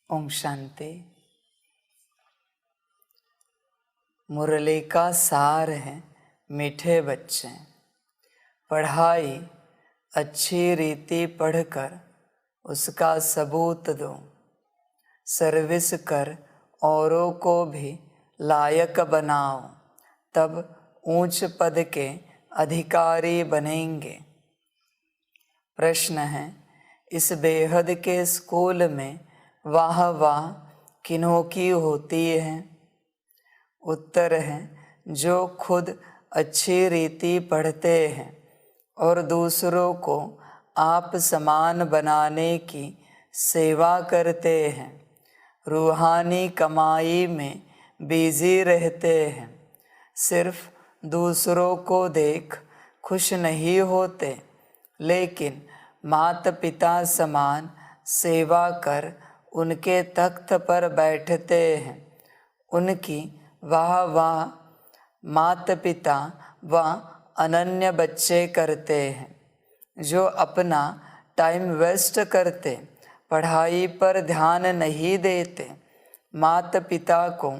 ओम शांति। मुरली का सार है मीठे बच्चे, पढ़ाई अच्छी रीति पढ़कर उसका सबूत दो, सर्विस कर औरों को भी लायक बनाओ, तब ऊंच पद के अधिकारी बनेंगे। प्रश्न है, इस बेहद के स्कूल में वाह वाह किन्हों की होती है? उत्तर है, जो खुद अच्छी रीति पढ़ते हैं और दूसरों को आप समान बनाने की सेवा करते हैं, रूहानी कमाई में बिजी रहते हैं, सिर्फ दूसरों को देख खुश नहीं होते, लेकिन माता पिता समान सेवा कर उनके तख्त पर बैठते हैं। उनकी वाह वाह माता पिता व अनन्य बच्चे करते हैं, जो अपना टाइम वेस्ट करते, पढ़ाई पर ध्यान नहीं देते, माता पिता को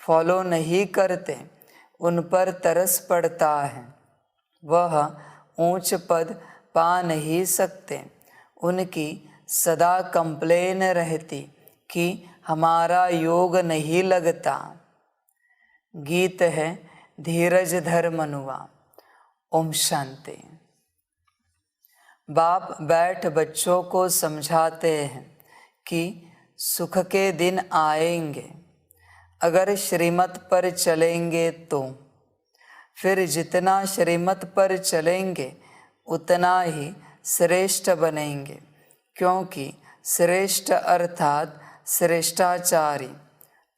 फॉलो नहीं करते, उन पर तरस पड़ता है। वह ऊंच पद पा नहीं सकते। उनकी सदा कंप्लेन रहती कि हमारा योग नहीं लगता। गीत है धीरज धर मनुआ। ओम शांति। बाप बैठ बच्चों को समझाते हैं कि सुख के दिन आएंगे, अगर श्रीमत पर चलेंगे तो। फिर जितना श्रीमत पर चलेंगे उतना ही श्रेष्ठ बनेंगे, क्योंकि श्रेष्ठ अर्थात श्रेष्ठाचारी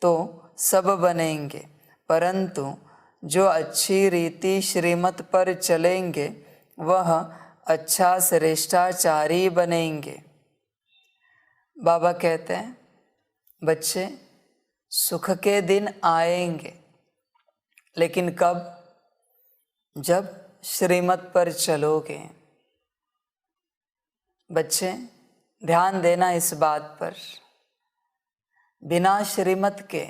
तो सब बनेंगे, परंतु जो अच्छी रीति श्रीमत पर चलेंगे वह अच्छा श्रेष्ठाचारी बनेंगे। बाबा कहते हैं, बच्चे सुख के दिन आएंगे, लेकिन कब? जब श्रीमत पर चलोगे। बच्चे ध्यान देना इस बात पर, बिना श्रीमत के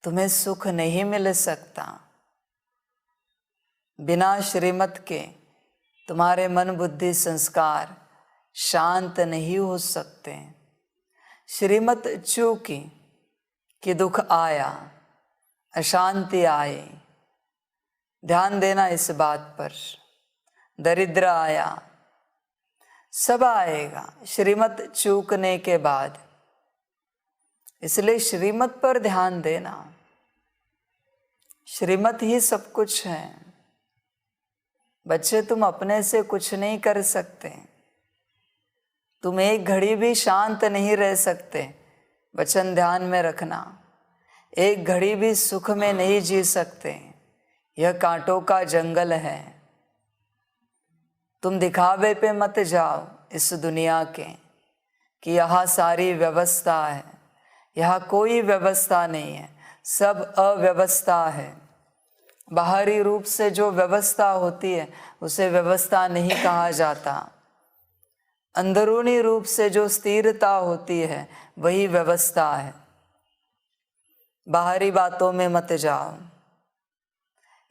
तुम्हें सुख नहीं मिल सकता। बिना श्रीमत के तुम्हारे मन बुद्धि संस्कार शांत नहीं हो सकते। श्रीमत चूकी कि दुख आया, अशांति आए। ध्यान देना इस बात पर। दरिद्र आया, सब आएगा श्रीमत चूकने के बाद। इसलिए श्रीमत पर ध्यान देना। श्रीमत ही सब कुछ है। बच्चे तुम अपने से कुछ नहीं कर सकते। तुम एक घड़ी भी शांत नहीं रह सकते। वचन ध्यान में रखना। एक घड़ी भी सुख में नहीं जी सकते। यह कांटों का जंगल है। तुम दिखावे पे मत जाओ इस दुनिया के कि यहाँ सारी व्यवस्था है। यहाँ कोई व्यवस्था नहीं है, सब अव्यवस्था है। बाहरी रूप से जो व्यवस्था होती है उसे व्यवस्था नहीं कहा जाता। अंदरूनी रूप से जो स्थिरता होती है वही व्यवस्था है। बाहरी बातों में मत जाओ।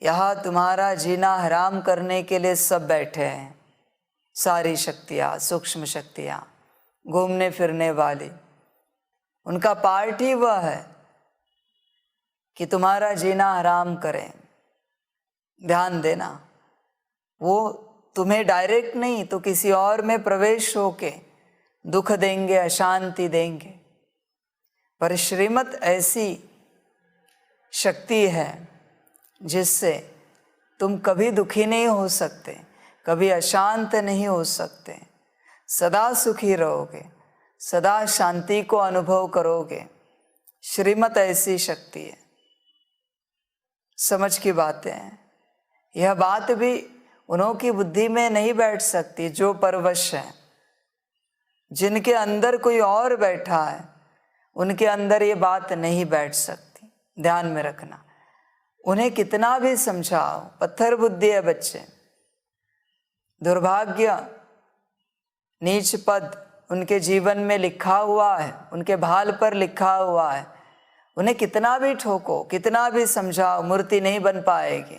यहाँ तुम्हारा जीना हराम करने के लिए सब बैठे हैं। सारी शक्तियाँ, सूक्ष्म शक्तियाँ, घूमने फिरने वाली, उनका पार्ट ही वह है कि तुम्हारा जीना हराम करें। ध्यान देना, वो तुम्हें डायरेक्ट नहीं तो किसी और में प्रवेश होके दुख देंगे, अशांति देंगे। पर श्रीमत ऐसी शक्ति है जिससे तुम कभी दुखी नहीं हो सकते, कभी अशांत नहीं हो सकते। सदा सुखी रहोगे, सदा शांति को अनुभव करोगे। श्रीमत ऐसी शक्ति है। समझ की बातें हैं। यह बात भी उन्हों की बुद्धि में नहीं बैठ सकती जो परवश है। जिनके अंदर कोई और बैठा है उनके अंदर ये बात नहीं बैठ सकती। ध्यान में रखना। उन्हें कितना भी समझाओ, पत्थर बुद्धि है बच्चे। दुर्भाग्य, नीच पद, उनके जीवन में लिखा हुआ है, उनके भाल पर लिखा हुआ है। उन्हें कितना भी ठोको, कितना भी समझाओ, मूर्ति नहीं बन पाएगी।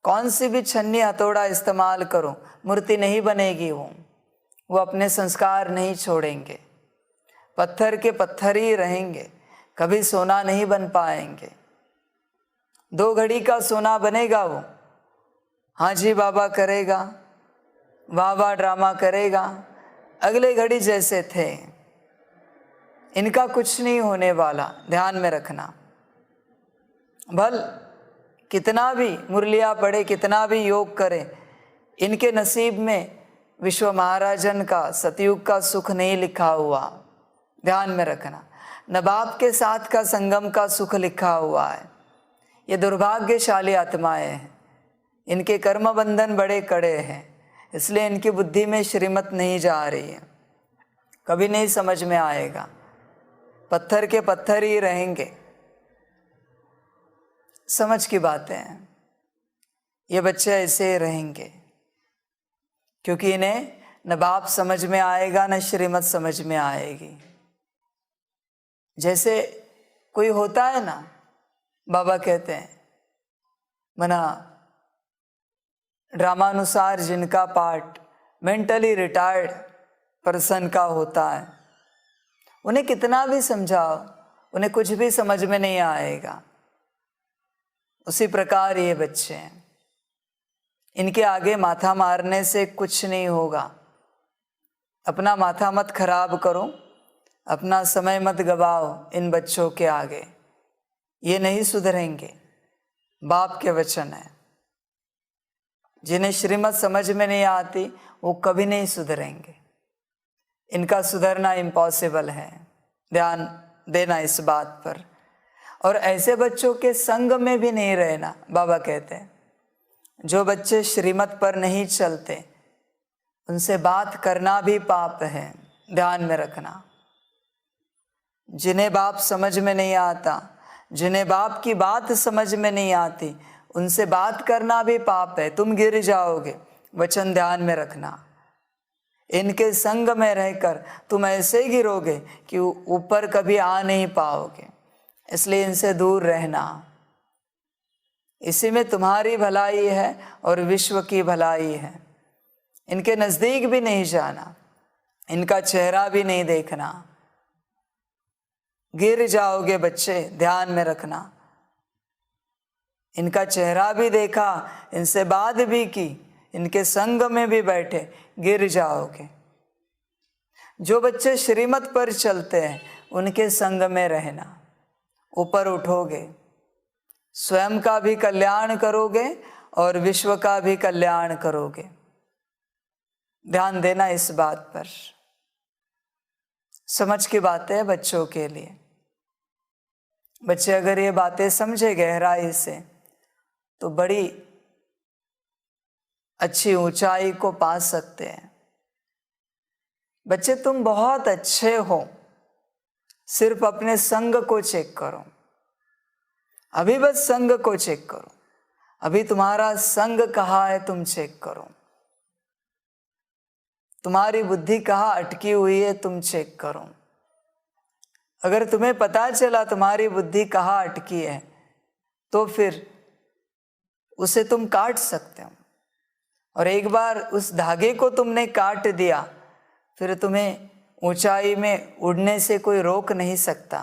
कौन सी भी छन्नी हथौड़ा इस्तेमाल करो, मूर्ति नहीं बनेगी। वो अपने संस्कार नहीं छोड़ेंगे, पत्थर के पत्थर ही रहेंगे, कभी सोना नहीं बन पाएंगे। 2 घड़ी का सोना बनेगा वो, हाँ जी बाबा करेगा, वाह वाह ड्रामा करेगा, अगले घड़ी जैसे थे। इनका कुछ नहीं होने वाला, ध्यान में रखना। भल कितना भी मुरलिया पढ़े, कितना भी योग करे, इनके नसीब में विश्व महाराजन का सतयुग का सुख नहीं लिखा हुआ, ध्यान में रखना। नवाब के साथ का संगम का सुख लिखा हुआ है। ये दुर्भाग्यशाली आत्माएं हैं, इनके कर्म बंधन बड़े कड़े हैं, इसलिए इनकी बुद्धि में श्रीमत नहीं जा रही है, कभी नहीं समझ में आएगा, पत्थर के पत्थर ही रहेंगे। समझ की बातें हैं, ये बच्चे ऐसे रहेंगे, क्योंकि इन्हें न बाप समझ में आएगा न श्रीमत समझ में आएगी। जैसे कोई होता है ना, बाबा कहते हैं मना ड्रामानुसार जिनका पार्ट मेंटली रिटायर्ड पर्सन का होता है, उन्हें कितना भी समझाओ, उन्हें कुछ भी समझ में नहीं आएगा। उसी प्रकार ये बच्चे हैं, इनके आगे माथा मारने से कुछ नहीं होगा। अपना माथा मत खराब करो, अपना समय मत गवाओ इन बच्चों के आगे, ये नहीं सुधरेंगे। बाप के वचन है, जिन्हें श्रीमत समझ में नहीं आती वो कभी नहीं सुधरेंगे, इनका सुधरना इम्पॉसिबल है। ध्यान देना इस बात पर। और ऐसे बच्चों के संग में भी नहीं रहना। बाबा कहते हैं जो बच्चे श्रीमत पर नहीं चलते उनसे बात करना भी पाप है, ध्यान में रखना। जिन्हें बाप समझ में नहीं आता, जिन्हें बाप की बात समझ में नहीं आती, उनसे बात करना भी पाप है, तुम गिर जाओगे। वचन ध्यान में रखना। इनके संग में रहकर तुम ऐसे गिरोगे कि ऊपर कभी आ नहीं पाओगे, इसलिए इनसे दूर रहना। इसी में तुम्हारी भलाई है और विश्व की भलाई है। इनके नज़दीक भी नहीं जाना, इनका चेहरा भी नहीं देखना, गिर जाओगे बच्चे, ध्यान में रखना। इनका चेहरा भी देखा, इनसे बात भी की, इनके संग में भी बैठे, गिर जाओगे। जो बच्चे श्रीमत पर चलते हैं उनके संग में रहना, ऊपर उठोगे, स्वयं का भी कल्याण करोगे और विश्व का भी कल्याण करोगे। ध्यान देना इस बात पर। समझ की बातें है बच्चों के लिए। बच्चे अगर ये बातें समझे गहराई से तो बड़ी अच्छी ऊंचाई को पा सकते हैं। बच्चे तुम बहुत अच्छे हो, सिर्फ अपने संग को चेक करो। अभी बस संग को चेक करो, अभी तुम्हारा संग कहाँ है तुम चेक करो। तुम्हारी बुद्धि कहाँ अटकी हुई है तुम चेक करो। अगर तुम्हें पता चला तुम्हारी बुद्धि कहाँ अटकी है तो फिर उसे तुम काट सकते हो। और एक बार उस धागे को तुमने काट दिया फिर तुम्हें ऊंचाई में उड़ने से कोई रोक नहीं सकता,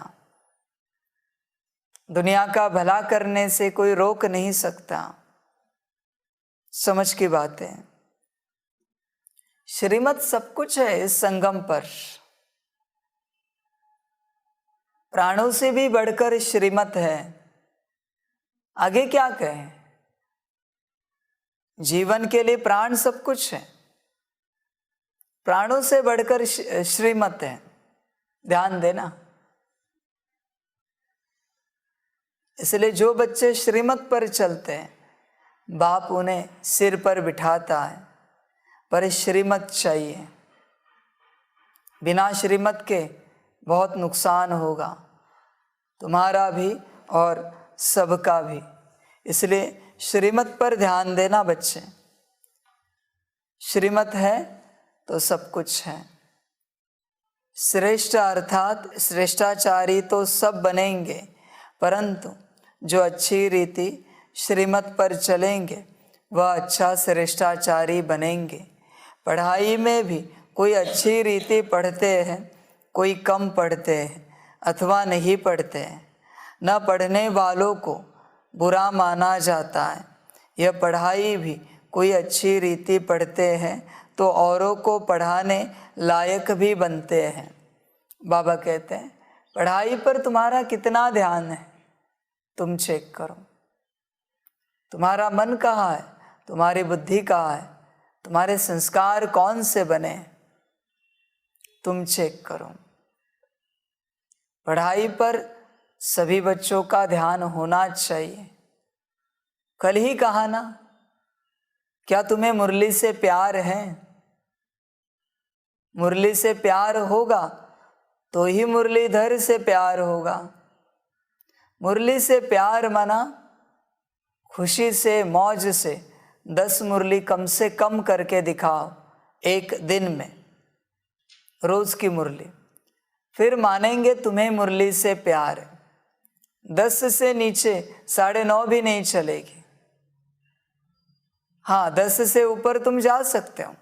दुनिया का भला करने से कोई रोक नहीं सकता। समझ की बात है। श्रीमत सब कुछ है इस संगम पर। प्राणों से भी बढ़कर श्रीमत है। आगे क्या कहें। जीवन के लिए प्राण सब कुछ है, प्राणों से बढ़कर श्रीमत है। ध्यान देना। इसलिए जो बच्चे श्रीमत पर चलते हैं बाप उन्हें सिर पर बिठाता है, पर श्रीमत चाहिए। बिना श्रीमत के बहुत नुकसान होगा, तुम्हारा भी और सबका भी। इसलिए श्रीमत पर ध्यान देना बच्चे। श्रीमत है तो सब कुछ है। श्रेष्ठ अर्थात श्रेष्ठाचारी तो सब बनेंगे, परंतु जो अच्छी रीति श्रीमत पर चलेंगे वह अच्छा श्रेष्ठाचारी बनेंगे। पढ़ाई में भी कोई अच्छी रीति पढ़ते हैं, कोई कम पढ़ते हैं अथवा नहीं पढ़ते हैं। न पढ़ने वालों को बुरा माना जाता है। यह पढ़ाई भी कोई अच्छी रीति पढ़ते हैं तो औरों को पढ़ाने लायक भी बनते हैं। बाबा कहते हैं पढ़ाई पर तुम्हारा कितना ध्यान है, तुम चेक करो। तुम्हारा मन कहाँ है, तुम्हारी बुद्धि कहाँ है, तुम्हारे संस्कार कौन से बने, तुम चेक करो। पढ़ाई पर सभी बच्चों का ध्यान होना चाहिए। कल ही कहा ना, क्या तुम्हें मुरली से प्यार है? मुरली से प्यार होगा तो ही मुरलीधर से प्यार होगा। मुरली से प्यार माना खुशी से, मौज से 10 मुरली कम से कम करके दिखाओ एक दिन में, रोज की मुरली, फिर मानेंगे तुम्हें मुरली से प्यार है। 10 से नीचे 9.5 भी नहीं चलेगी। हाँ, 10 से ऊपर तुम जा सकते हो।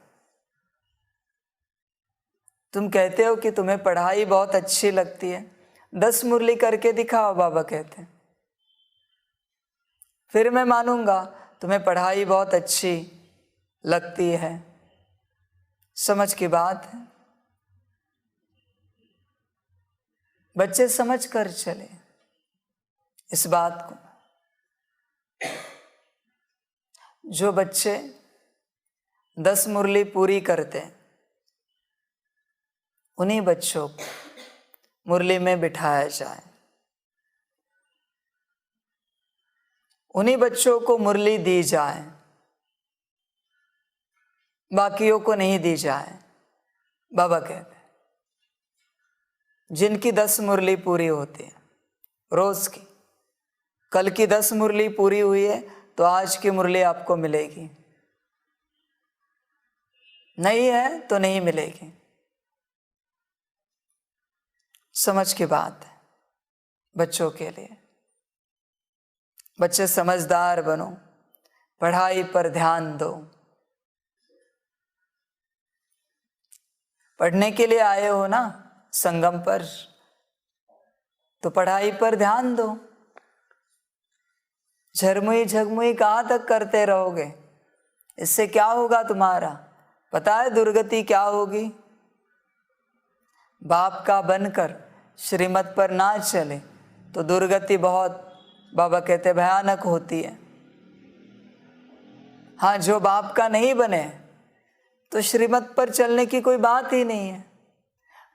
तुम कहते हो कि तुम्हें पढ़ाई बहुत अच्छी लगती है, 10 मुरली करके दिखाओ, बाबा कहते हैं, फिर मैं मानूंगा तुम्हें पढ़ाई बहुत अच्छी लगती है। समझ की बात है। बच्चे समझ कर चले इस बात को। जो बच्चे 10 मुरली पूरी करते हैं उन्हीं बच्चों को मुरली में बिठाया जाए, उन्हीं बच्चों को मुरली दी जाए, बाकियों को नहीं दी जाए। बाबा कहते हैं जिनकी 10 मुरली पूरी होती है रोज की, कल की 10 मुरली पूरी हुई है तो आज की मुरली आपको मिलेगी, नहीं है तो नहीं मिलेगी। समझ की बात है बच्चों के लिए। बच्चे समझदार बनो, पढ़ाई पर ध्यान दो। पढ़ने के लिए आए हो ना संगम पर, तो पढ़ाई पर ध्यान दो। झरमुई झगमुई कहाँ तक करते रहोगे? इससे क्या होगा तुम्हारा पता है? दुर्गति क्या होगी? बाप का बनकर श्रीमत पर ना चले तो दुर्गति बहुत, बाबा कहते भयानक होती है। हाँ, जो बाप का नहीं बने तो श्रीमत पर चलने की कोई बात ही नहीं है।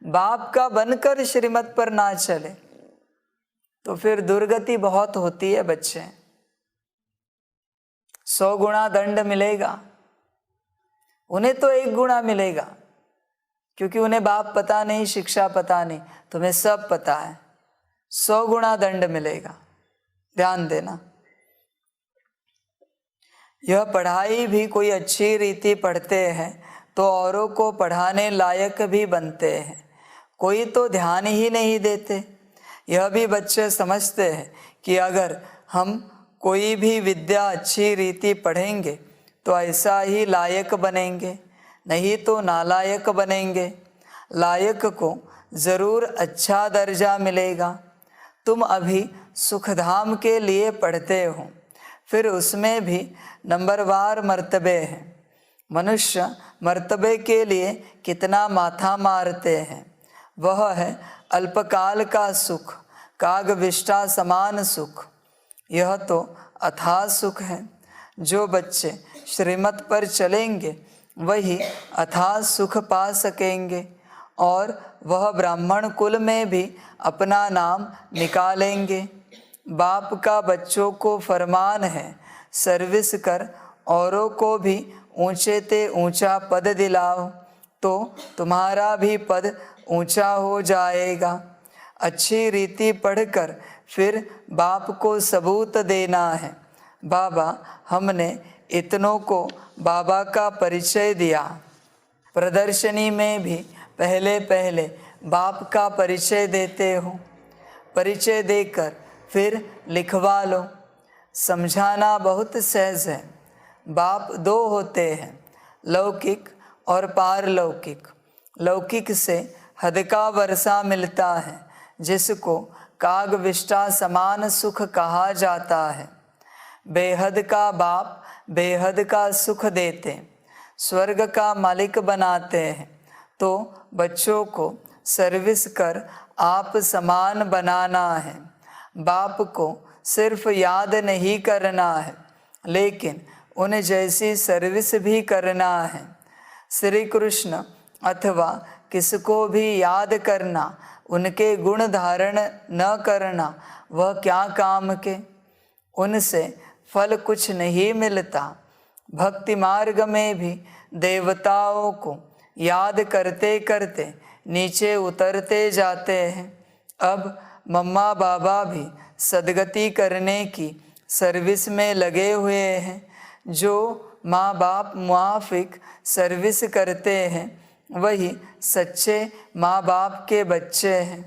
बाप का बनकर श्रीमत पर ना चले तो फिर दुर्गति बहुत होती है बच्चे। 100 गुना दंड मिलेगा, उन्हें तो 1 गुना मिलेगा, क्योंकि उन्हें बाप पता नहीं, शिक्षा पता नहीं, तुम्हें सब पता है। 100 गुना दंड मिलेगा, ध्यान देना। यह पढ़ाई भी कोई अच्छी रीति पढ़ते हैं तो औरों को पढ़ाने लायक भी बनते हैं। कोई तो ध्यान ही नहीं देते। यह भी बच्चे समझते हैं कि अगर हम कोई भी विद्या अच्छी रीति पढ़ेंगे तो ऐसा ही लायक बनेंगे, नहीं तो नालायक बनेंगे। लायक को ज़रूर अच्छा दर्जा मिलेगा। तुम अभी सुखधाम के लिए पढ़ते हो, फिर उसमें भी नंबरवार मर्तबे हैं। मनुष्य मर्तबे के लिए कितना माथा मारते हैं। वह है अल्पकाल का सुख, कागविष्टा समान सुख। यह तो अथाह सुख है। जो बच्चे श्रीमत पर चलेंगे वही अथाह सुख पा सकेंगे और वह ब्राह्मण कुल में भी अपना नाम निकालेंगे। बाप का बच्चों को फरमान है, सर्विस कर औरों को भी ऊंचे ते ऊंचा पद दिलाओ तो तुम्हारा भी पद ऊंचा हो जाएगा। अच्छी रीति पढ़कर फिर बाप को सबूत देना है। बाबा, हमने इतनों को बाबा का परिचय दिया, प्रदर्शनी में भी पहले पहले बाप का परिचय देते हो, परिचय देकर फिर लिखवा लो। समझाना बहुत सहज है। बाप दो होते हैं, लौकिक और पारलौकिक। लौकिक से हद का वर्षा मिलता है, जिसको कागविष्टा समान सुख कहा जाता है। बेहद का बाप बेहद का सुख देते, स्वर्ग का मालिक बनाते हैं। तो बच्चों को सर्विस कर आप समान बनाना है। बाप को सिर्फ याद नहीं करना है, लेकिन उन जैसी सर्विस भी करना है। श्री कृष्ण अथवा किसको भी याद करना, उनके गुण धारण न करना, वह क्या काम के? उनसे फल कुछ नहीं मिलता। भक्ति मार्ग में भी देवताओं को याद करते करते नीचे उतरते जाते हैं। अब मम्मा बाबा भी सदगति करने की सर्विस में लगे हुए हैं। जो माँ बाप मुआफिक सर्विस करते हैं, वही सच्चे माँ बाप के बच्चे हैं,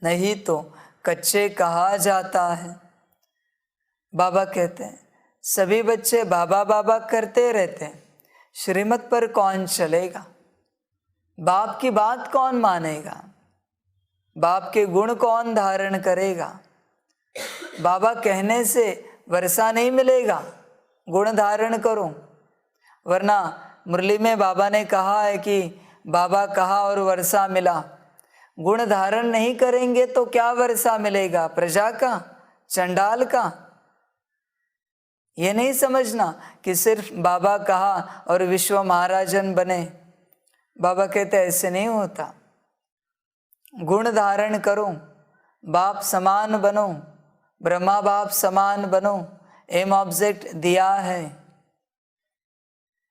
नहीं तो कच्चे कहा जाता है। बाबा कहते हैं सभी बच्चे बाबा बाबा करते रहते हैं, श्रीमत पर कौन चलेगा? बाप की बात कौन मानेगा? बाप के गुण कौन धारण करेगा? बाबा कहने से वर्षा नहीं मिलेगा, गुण धारण करो। वरना मुरली में बाबा ने कहा है कि बाबा कहा और वर्षा मिला। गुण धारण नहीं करेंगे तो क्या वर्षा मिलेगा? प्रजा का, चंडाल का? ये नहीं समझना कि सिर्फ बाबा कहा और विश्व महाराजन बने। बाबा कहते ऐसे नहीं होता। गुण धारण करो, बाप समान बनो, ब्रह्मा बाप समान बनो। एम ऑब्जेक्ट दिया है।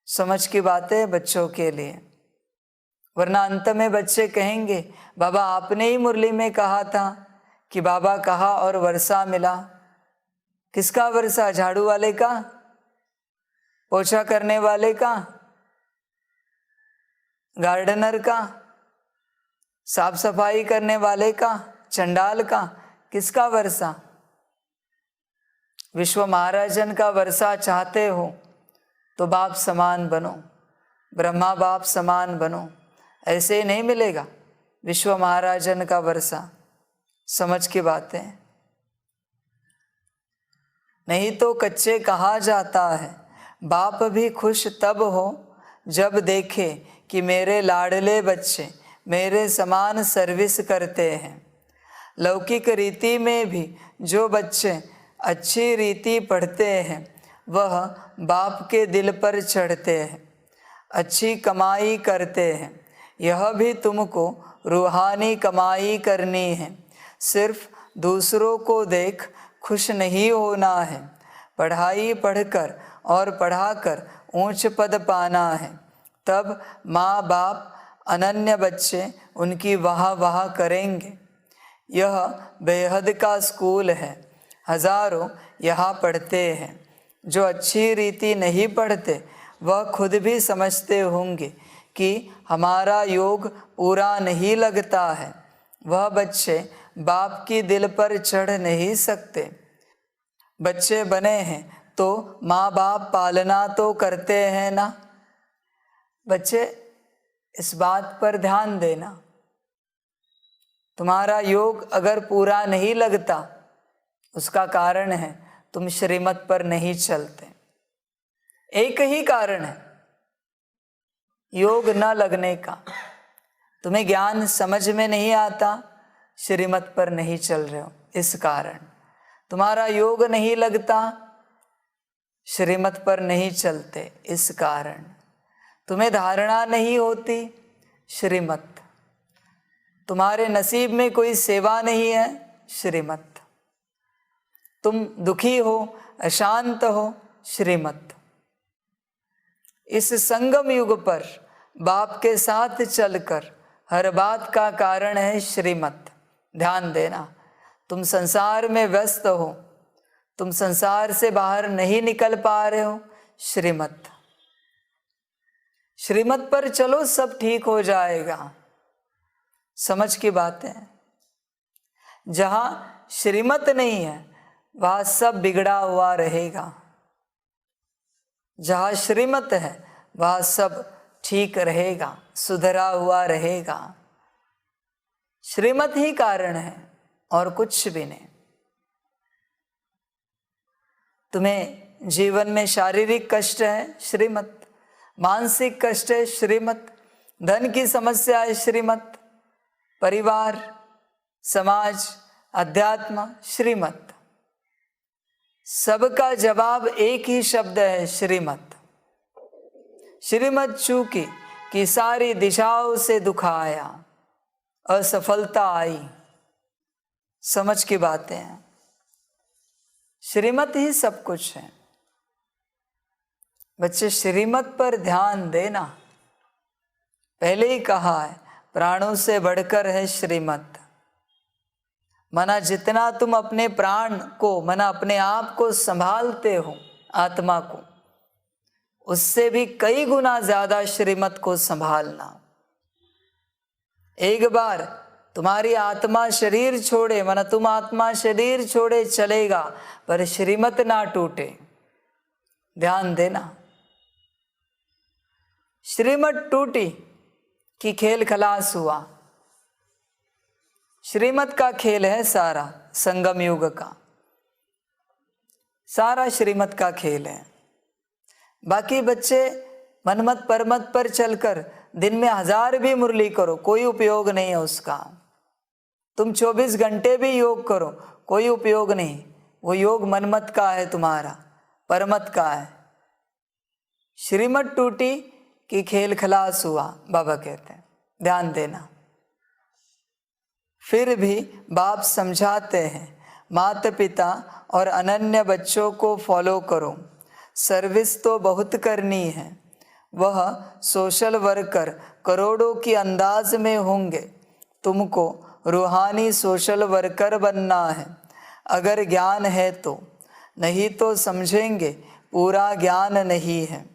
समझ की बातें बच्चों के लिए। वरना अंत में बच्चे कहेंगे बाबा आपने ही मुरली में कहा था कि बाबा कहा और वर्षा मिला। किसका वर्षा? झाड़ू वाले का, पोछा करने वाले का, गार्डनर का, साफ सफाई करने वाले का, चंडाल का? किसका वर्षा? विश्व महाराजन का वर्षा चाहते हो तो बाप समान बनो, ब्रह्मा बाप समान बनो। ऐसे ही नहीं मिलेगा विश्व महाराजन का वर्षा। समझ की बातें, नहीं तो कच्चे कहा जाता है। बाप भी खुश तब हो जब देखे कि मेरे लाडले बच्चे मेरे समान सर्विस करते हैं। लौकिक रीति में भी जो बच्चे अच्छी रीति पढ़ते हैं, वह बाप के दिल पर चढ़ते हैं, अच्छी कमाई करते हैं। यह भी तुमको रूहानी कमाई करनी है। सिर्फ दूसरों को देख खुश नहीं होना है। पढ़ाई पढ़कर और पढ़ाकर ऊंच पद पाना है। तब माँ बाप अनन्य बच्चे उनकी वाह वाह करेंगे। यह बेहद का स्कूल है। हजारों यहाँ पढ़ते हैं। जो अच्छी रीति नहीं पढ़ते, वह खुद भी समझते होंगे कि हमारा योग पूरा नहीं लगता है। वह बच्चे बाप की दिल पर चढ़ नहीं सकते। बच्चे बने हैं तो माँ बाप पालना तो करते हैं ना। बच्चे इस बात पर ध्यान देना, तुम्हारा योग अगर पूरा नहीं लगता, उसका कारण है तुम श्रीमत पर नहीं चलते। एक ही कारण है योग न लगने का। तुम्हें ज्ञान समझ में नहीं आता, श्रीमत पर नहीं चल रहे हो। इस कारण तुम्हारा योग नहीं लगता, श्रीमत पर नहीं चलते। इस कारण तुम्हें धारणा नहीं होती, श्रीमत। तुम्हारे नसीब में कोई सेवा नहीं है, श्रीमत। तुम दुखी हो, अशांत हो, श्रीमत। इस संगम युग पर बाप के साथ चलकर हर बात का कारण है श्रीमत। ध्यान देना, तुम संसार में व्यस्त हो, तुम संसार से बाहर नहीं निकल पा रहे हो, श्रीमत। श्रीमत पर चलो सब ठीक हो जाएगा। समझ की बात है। जहां श्रीमत नहीं है वहां सब बिगड़ा हुआ रहेगा। जहां श्रीमत है वहां सब ठीक रहेगा, सुधरा हुआ रहेगा। श्रीमत ही कारण है और कुछ भी नहीं। तुम्हें जीवन में शारीरिक कष्ट है, श्रीमत। मानसिक कष्ट है, श्रीमत। धन की समस्या है, श्रीमत। परिवार, समाज, अध्यात्म, श्रीमत। सबका जवाब एक ही शब्द है, श्रीमत। श्रीमत चूकी कि सारी दिशाओं से दुख आया, असफलता आई। समझ की बातें हैं। श्रीमत ही सब कुछ है। बच्चे श्रीमत पर ध्यान देना। पहले ही कहा है, प्राणों से बढ़कर है श्रीमत। मना जितना तुम अपने प्राण को, मना अपने आप को संभालते हो, आत्मा को, उससे भी कई गुना ज्यादा श्रीमत को संभालना। एक बार तुम्हारी आत्मा शरीर छोड़े, मना तुम आत्मा शरीर छोड़े चलेगा, पर श्रीमत ना टूटे। ध्यान देना। श्रीमत टूटी कि खेल खलास हुआ। श्रीमत का खेल है सारा, संगम युग का सारा श्रीमत का खेल है। बाकी बच्चे मनमत परमत पर चलकर दिन में 1000 भी मुरली करो, कोई उपयोग नहीं है उसका। तुम 24 घंटे भी योग करो, कोई उपयोग नहीं। वो योग मनमत का है, तुम्हारा परमत का है। श्रीमत टूटी कि खेल खलास हुआ, बाबा कहते हैं। ध्यान देना। फिर भी बाप समझाते हैं, माता पिता और अनन्य बच्चों को फॉलो करो। सर्विस तो बहुत करनी है। वह सोशल वर्कर करोड़ों की अंदाज में होंगे। तुमको रूहानी सोशल वर्कर बनना है, अगर ज्ञान है तो। नहीं तो समझेंगे पूरा ज्ञान नहीं है।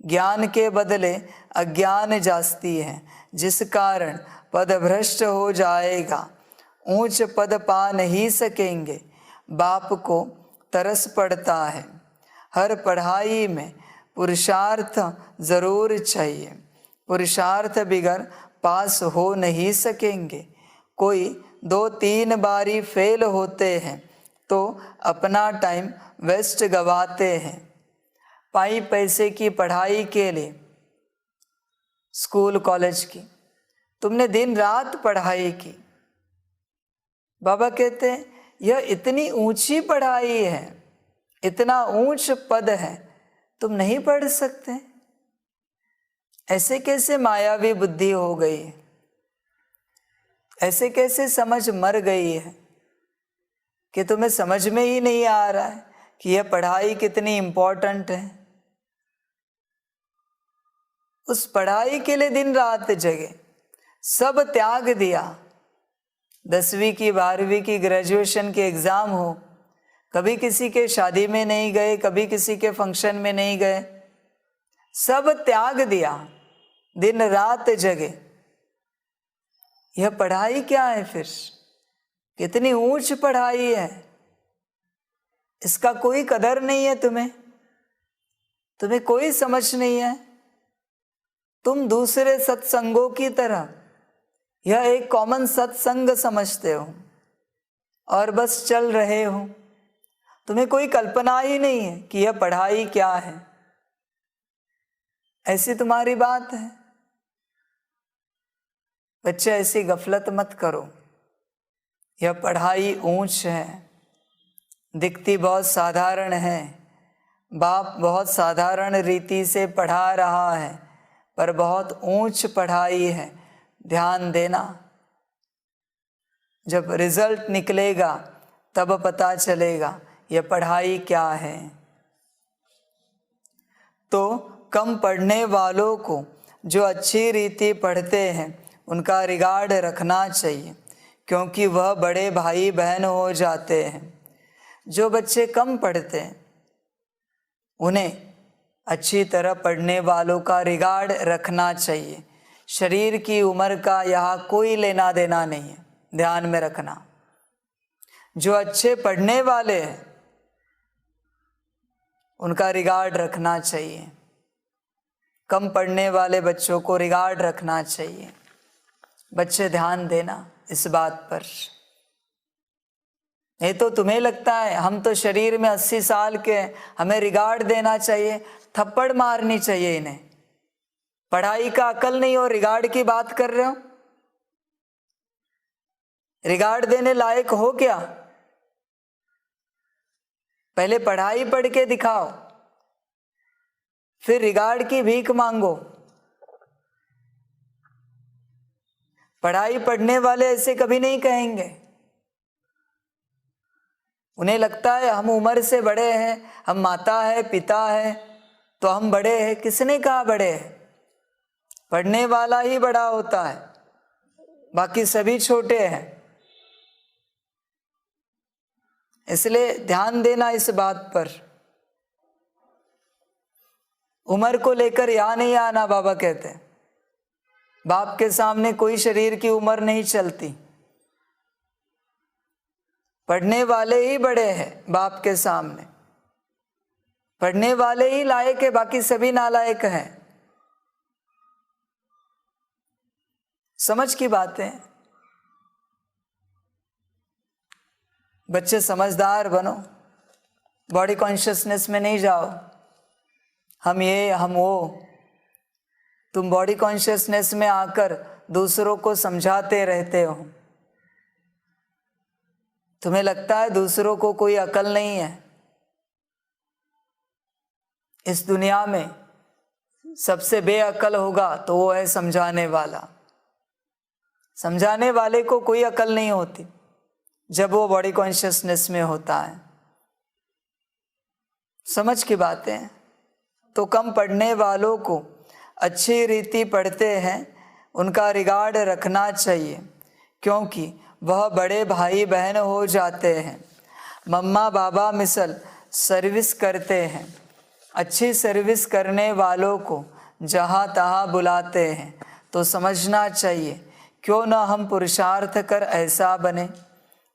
ज्ञान के बदले अज्ञान जास्ती है, जिस कारण पद भ्रष्ट हो जाएगा। ऊंच पद पा नहीं सकेंगे। बाप को तरस पड़ता है। हर पढ़ाई में पुरुषार्थ जरूर चाहिए। पुरुषार्थ बिगर पास हो नहीं सकेंगे। कोई 2-3 बारी फेल होते हैं तो अपना टाइम वेस्ट गवाते हैं। पाई पैसे की पढ़ाई के लिए, स्कूल कॉलेज की, तुमने दिन रात पढ़ाई की। बाबा कहते हैं यह इतनी ऊंची पढ़ाई है, इतना ऊंच पद है, तुम नहीं पढ़ सकते? ऐसे कैसे मायावी बुद्धि हो गई है? ऐसे कैसे समझ मर गई है कि तुम्हें समझ में ही नहीं आ रहा है कि यह पढ़ाई कितनी इंपॉर्टेंट है? उस पढ़ाई के लिए दिन रात जगे, सब त्याग दिया। 10वीं की, 12वीं की, ग्रेजुएशन के एग्जाम हो, कभी किसी के शादी में नहीं गए, कभी किसी के फंक्शन में नहीं गए, सब त्याग दिया, दिन रात जगे। यह पढ़ाई क्या है फिर? कितनी ऊंच पढ़ाई है, इसका कोई कदर नहीं है तुम्हें कोई समझ नहीं है। तुम दूसरे सत्संगों की तरह यह एक कॉमन सत्संग समझते हो और बस चल रहे हो। तुम्हें कोई कल्पना ही नहीं है कि यह पढ़ाई क्या है। ऐसी तुम्हारी बात है। बच्चे ऐसी गफलत मत करो। यह पढ़ाई ऊंच है, दिखती बहुत साधारण है। बाप बहुत साधारण रीति से पढ़ा रहा है, पर बहुत ऊंच पढ़ाई है। ध्यान देना। जब रिजल्ट निकलेगा तब पता चलेगा यह पढ़ाई क्या है। तो कम पढ़ने वालों को जो अच्छी रीति पढ़ते हैं उनका रिगार्ड रखना चाहिए, क्योंकि वह बड़े भाई बहन हो जाते हैं। जो बच्चे कम पढ़ते हैं उन्हें अच्छी तरह पढ़ने वालों का रिगार्ड रखना चाहिए। शरीर की उम्र का यहाँ कोई लेना देना नहीं है, ध्यान में रखना। जो अच्छे पढ़ने वाले हैं उनका रिगार्ड रखना चाहिए, कम पढ़ने वाले बच्चों को रिगार्ड रखना चाहिए। बच्चे ध्यान देना इस बात पर। नहीं तो तुम्हें लगता है हम तो शरीर में 80 साल के, हमें रिगार्ड देना चाहिए, थप्पड़ मारनी चाहिए इन्हें। पढ़ाई का अकल नहीं हो, रिगार्ड की बात कर रहे हो? रिगार्ड देने लायक हो क्या? पहले पढ़ाई पढ़ के दिखाओ, फिर रिगार्ड की भीख मांगो। पढ़ाई पढ़ने वाले ऐसे कभी नहीं कहेंगे। उन्हें लगता है हम उम्र से बड़े हैं, हम माता है पिता है तो हम बड़े हैं। किसने कहा बड़े हैं? पढ़ने वाला ही बड़ा होता है, बाकी सभी छोटे हैं। इसलिए ध्यान देना इस बात पर। उम्र को लेकर यहाँ नहीं आना, बाबा कहते हैं। बाप के सामने कोई शरीर की उम्र नहीं चलती। पढ़ने वाले ही बड़े हैं बाप के सामने, पढ़ने वाले ही लायक है, बाकी सभी नालायक हैं। समझ की बातें। बच्चे समझदार बनो, बॉडी कॉन्शियसनेस में नहीं जाओ हम ये हम वो। तुम बॉडी कॉन्शियसनेस में आकर दूसरों को समझाते रहते हो। तुम्हें लगता है दूसरों को कोई अकल नहीं है। इस दुनिया में सबसे बेअकल होगा तो वो है समझाने वाला। समझाने वाले को कोई अकल नहीं होती जब वो बॉडी कॉन्शियसनेस में होता है। समझ की बातें। तो कम पढ़ने वालों को अच्छी रीति पढ़ते हैं उनका रिगार्ड रखना चाहिए, क्योंकि वह बड़े भाई बहन हो जाते हैं। मम्मा बाबा मिसल सर्विस करते हैं। अच्छी सर्विस करने वालों को जहाँ तहाँ बुलाते हैं तो समझना चाहिए क्यों ना हम पुरुषार्थ कर ऐसा बने,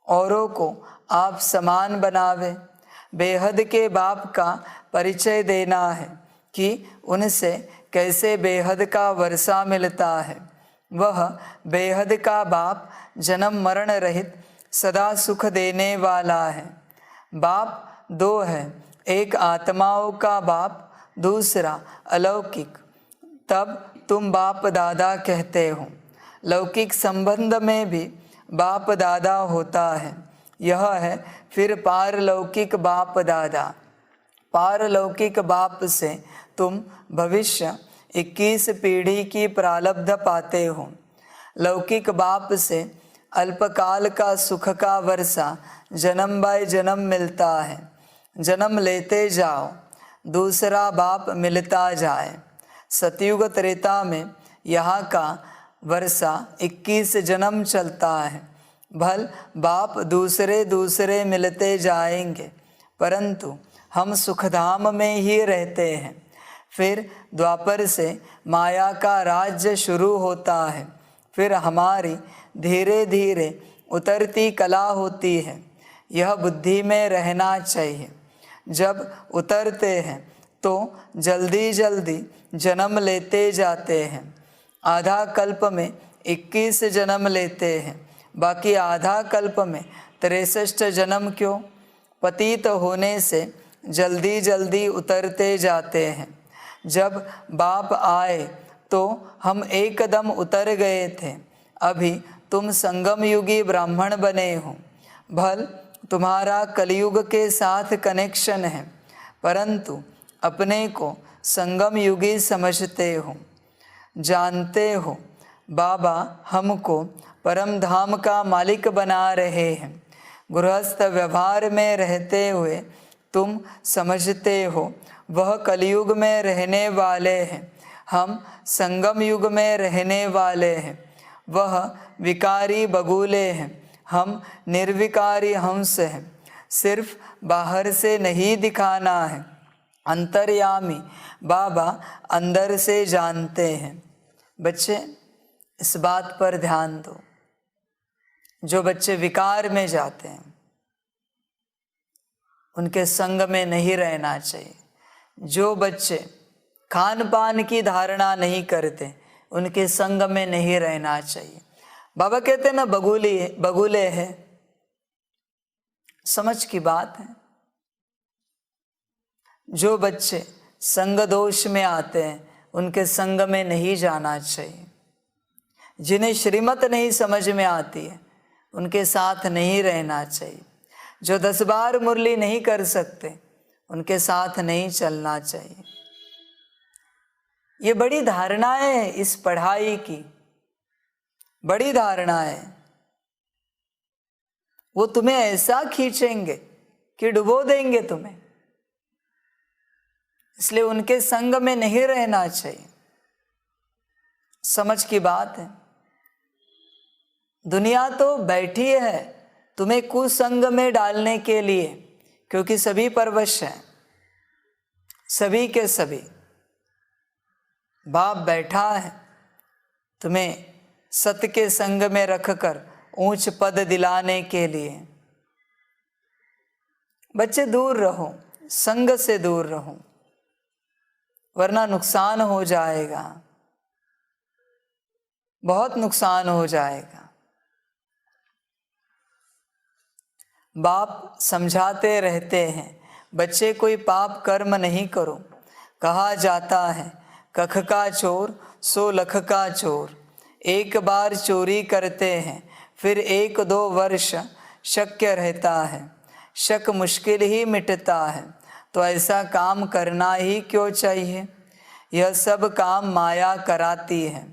औरों को आप समान बनावे। बेहद के बाप का परिचय देना है कि उनसे कैसे बेहद का वर्षा मिलता है। वह बेहद का बाप जन्म मरण रहित सदा सुख देने वाला है। बाप दो है, एक आत्माओं का बाप, दूसरा अलौकिक। तब तुम बाप दादा कहते हो। लौकिक संबंध में भी बाप दादा होता है। यह है फिर पारलौकिक बाप दादा। पारलौकिक बाप से तुम भविष्य 21 पीढ़ी की प्रारब्ध पाते हो। लौकिक बाप से अल्पकाल का सुख का वर्षा जन्म बाय जन्म मिलता है। जन्म लेते जाओ, दूसरा बाप मिलता जाए। सतयुग त्रेता में यहाँ का वर्षा 21 जन्म चलता है। भल बाप दूसरे दूसरे मिलते जाएंगे, परंतु हम सुखधाम में ही रहते हैं। फिर द्वापर से माया का राज्य शुरू होता है। फिर हमारी धीरे धीरे उतरती कला होती है। यह बुद्धि में रहना चाहिए। जब उतरते हैं तो जल्दी जल्दी जन्म लेते जाते हैं। आधा कल्प में 21 जन्म लेते हैं, बाकी आधा कल्प में 63 जन्म क्यों? पतित होने से जल्दी जल्दी उतरते जाते हैं। जब बाप आए तो हम एकदम उतर गए थे। अभी तुम संगम युगी ब्राह्मण बने हो। भल तुम्हारा कलयुग के साथ कनेक्शन है, परंतु अपने को संगम युगी समझते हो। जानते हो बाबा हमको परम धाम का मालिक बना रहे हैं। गृहस्थ व्यवहार में रहते हुए तुम समझते हो वह कलयुग में रहने वाले हैं, हम संगम युग में रहने वाले हैं। वह विकारी बगुले हैं, हम निर्विकारी हंस हैं। सिर्फ बाहर से नहीं दिखाना है, अंतर्यामी बाबा अंदर से जानते हैं। बच्चे इस बात पर ध्यान दो, जो बच्चे विकार में जाते हैं उनके संग में नहीं रहना चाहिए। जो बच्चे खान पान की धारणा नहीं करते उनके संग में नहीं रहना चाहिए। बाबा कहते हैं ना, बगुले है, समझ की बात है। जो बच्चे संग दोष में आते हैं उनके संग में नहीं जाना चाहिए। जिन्हें श्रीमत नहीं समझ में आती है उनके साथ नहीं रहना चाहिए। जो 10 बार मुरली नहीं कर सकते उनके साथ नहीं चलना चाहिए। ये बड़ी धारणाएं हैं इस पढ़ाई की, बड़ी धारणाएं। वो तुम्हें ऐसा खींचेंगे कि डुबो देंगे तुम्हें, इसलिए उनके संग में नहीं रहना चाहिए। समझ की बात है। दुनिया तो बैठी है तुम्हें कुसंग में डालने के लिए, क्योंकि सभी परवश हैं, सभी के सभी। बाप बैठा है तुम्हें सत्य के संग में रखकर ऊंच पद दिलाने के लिए। बच्चे दूर रहो, संग से दूर रहो, वरना नुकसान हो जाएगा, बहुत नुकसान हो जाएगा। बाप समझाते रहते हैं, बच्चे कोई पाप कर्म नहीं करो। कहा जाता है कख का चोर सो लख का चोर। एक बार चोरी करते हैं फिर 1-2 वर्ष शक्य रहता है, शक मुश्किल ही मिटता है। तो ऐसा काम करना ही क्यों चाहिए। यह सब काम माया कराती है।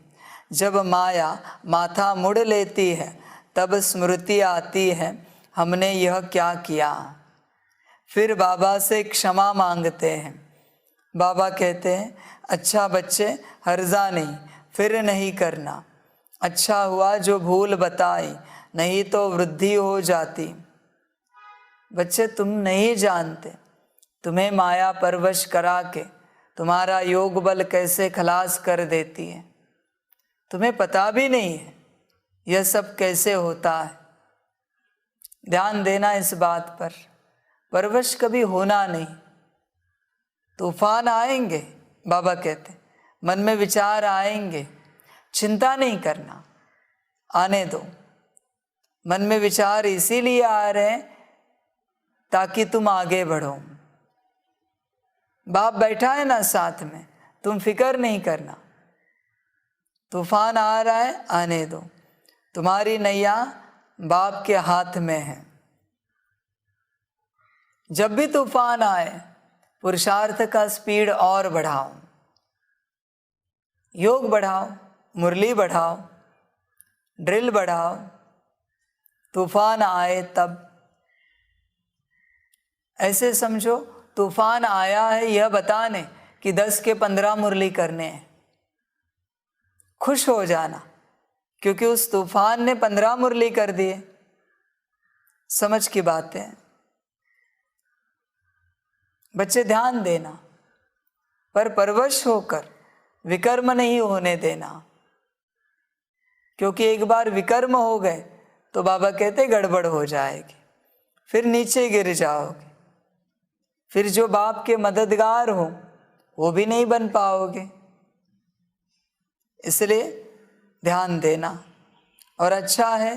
जब माया माथा मुड़ लेती है तब स्मृति आती है, हमने यह क्या किया। फिर बाबा से क्षमा मांगते हैं। बाबा कहते हैं, अच्छा बच्चे हर्जा नहीं, फिर नहीं करना। अच्छा हुआ जो भूल बताई, नहीं तो वृद्धि हो जाती। बच्चे तुम नहीं जानते तुम्हें माया परवश करा के तुम्हारा योग बल कैसे खलास कर देती है। तुम्हें पता भी नहीं है यह सब कैसे होता है। ध्यान देना इस बात पर। परवश कभी होना नहीं। तूफान आएंगे, बाबा कहते, मन में विचार आएंगे, चिंता नहीं करना, आने दो। मन में विचार इसीलिए आ रहे हैं ताकि तुम आगे बढ़ो। बाप बैठा है ना साथ में, तुम फिक्र नहीं करना। तूफान आ रहा है, आने दो। तुम्हारी नैया बाप के हाथ में है। जब भी तूफान आए पुरुषार्थ का स्पीड और बढ़ाओ, योग बढ़ाओ, मुरली बढ़ाओ, ड्रिल बढ़ाओ। तूफान आए तब ऐसे समझो तूफान आया है यह बताने कि 10 के 15 मुरली करने हैं। खुश हो जाना क्योंकि उस तूफान ने 15 मुरली कर दिए। समझ की बातें। बच्चे ध्यान देना, पर परवश होकर विकर्म नहीं होने देना, क्योंकि एक बार विकर्म हो गए तो बाबा कहते गड़बड़ हो जाएगी, फिर नीचे गिर जाओगे, फिर जो बाप के मददगार हो वो भी नहीं बन पाओगे। इसलिए ध्यान देना। और अच्छा है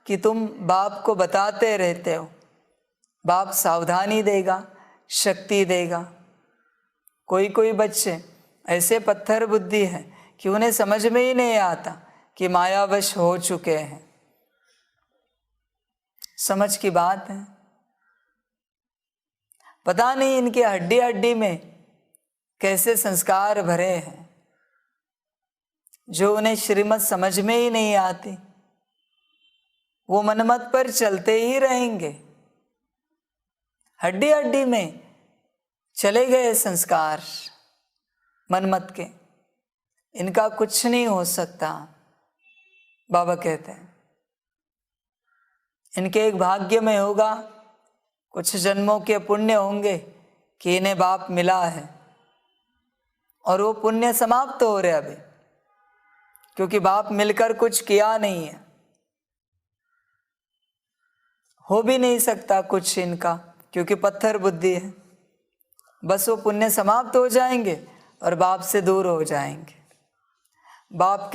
कि तुम बाप को बताते रहते हो। बाप सावधानी देगा, शक्ति देगा। कोई कोई बच्चे ऐसे पत्थर बुद्धि है कि उन्हें समझ में ही नहीं आता कि मायावश हो चुके हैं। समझ की बात है। पता नहीं इनके हड्डी हड्डी में कैसे संस्कार भरे हैं जो उन्हें श्रीमत समझ में ही नहीं आती। वो मनमत पर चलते ही रहेंगे। हड्डी हड्डी में चले गए संस्कार मनमत के, इनका कुछ नहीं हो सकता। बाबा कहते हैं इनके एक भाग्य में होगा, कुछ जन्मों के पुण्य होंगे कि इन्हें बाप मिला है, और वो पुण्य समाप्त हो रहे अभी, क्योंकि बाप मिलकर कुछ किया नहीं है, हो भी नहीं सकता कुछ इनका, क्योंकि पत्थर बुद्धि है। बस वो पुण्य समाप्त हो जाएंगे और बाप से दूर हो जाएंगे। बाप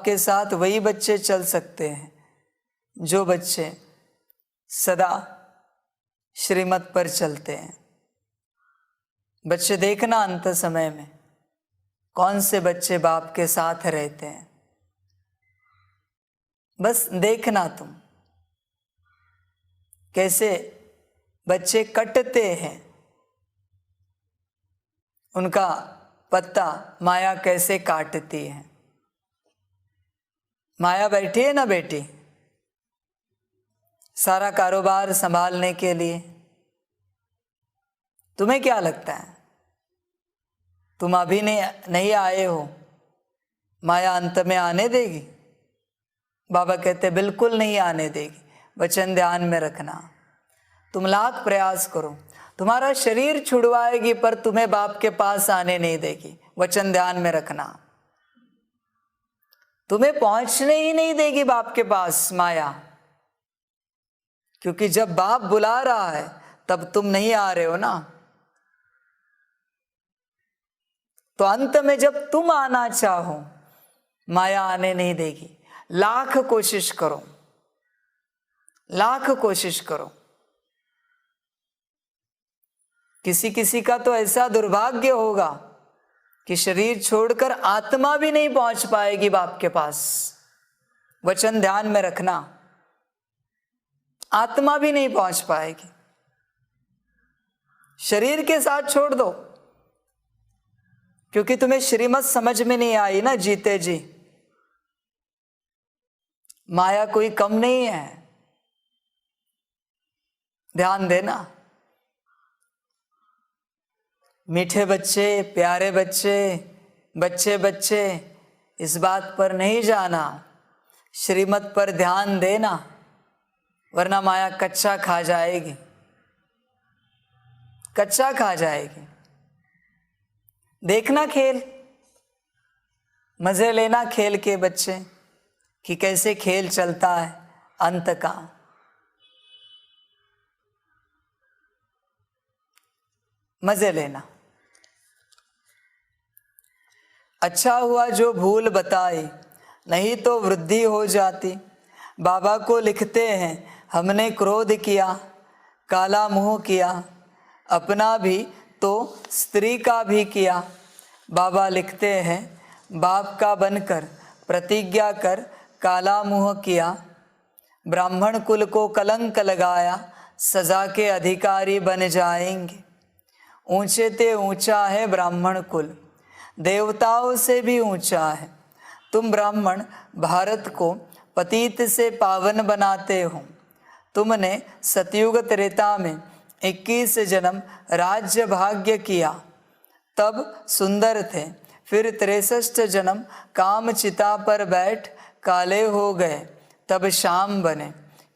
के साथ वही बच्चे चल सकते हैं जो बच्चे सदा श्रीमत पर चलते हैं। बच्चे देखना अंत समय में कौन से बच्चे बाप के साथ रहते हैं, बस देखना तुम कैसे बच्चे कटते हैं, उनका पत्ता माया कैसे काटती है। माया बैठी है ना बेटी, सारा कारोबार संभालने के लिए। तुम्हें क्या लगता है, तुम अभी नहीं आए हो, माया अंत में आने देगी? बाबा कहते बिल्कुल नहीं आने देगी। वचन ध्यान में रखना। तुम लाख प्रयास करो, तुम्हारा शरीर छुड़वाएगी पर तुम्हें बाप के पास आने नहीं देगी। वचन ध्यान में रखना। तुम्हें पहुंचने ही नहीं देगी बाप के पास माया, क्योंकि जब बाप बुला रहा है तब तुम नहीं आ रहे हो ना। तो अंत में जब तुम आना चाहो, माया आने नहीं देगी। लाख कोशिश करो, लाख कोशिश करो। किसी किसी का तो ऐसा दुर्भाग्य होगा कि शरीर छोड़कर आत्मा भी नहीं पहुंच पाएगी बाप के पास। वचन ध्यान में रखना, आत्मा भी नहीं पहुंच पाएगी। शरीर के साथ छोड़ दो, क्योंकि तुम्हें श्रीमत समझ में नहीं आई ना जीते जी। माया कोई कम नहीं है, ध्यान देना। मीठे बच्चे, प्यारे बच्चे, बच्चे बच्चे, इस बात पर नहीं जाना, श्रीमत पर ध्यान देना, वरना माया कच्चा खा जाएगी, कच्चा खा जाएगी। देखना खेल, मजे लेना खेल के बच्चे कि कैसे खेल चलता है अंत का। मजे लेना। अच्छा हुआ जो भूल बताई, नहीं तो वृद्धि हो जाती। बाबा को लिखते हैं हमने क्रोध किया, काला मुंह किया, अपना भी तो स्त्री का भी किया। बाबा लिखते हैं बाप का बनकर प्रतिज्ञा कर काला मुंह किया। ब्राह्मण कुल को कलंक लगाया, सजा के अधिकारी बन जाएंगे। ऊंचे ते ऊंचा है ब्राह्मण कुल, देवताओं से भी ऊंचा है। तुम ब्राह्मण भारत को पतित से पावन बनाते हो। तुमने सतयुग त्रेता में 21 जन्म राज्य भाग्य किया, तब सुंदर थे। फिर 63 जन्म काम चिता पर बैठ काले हो गए, तब शाम बने।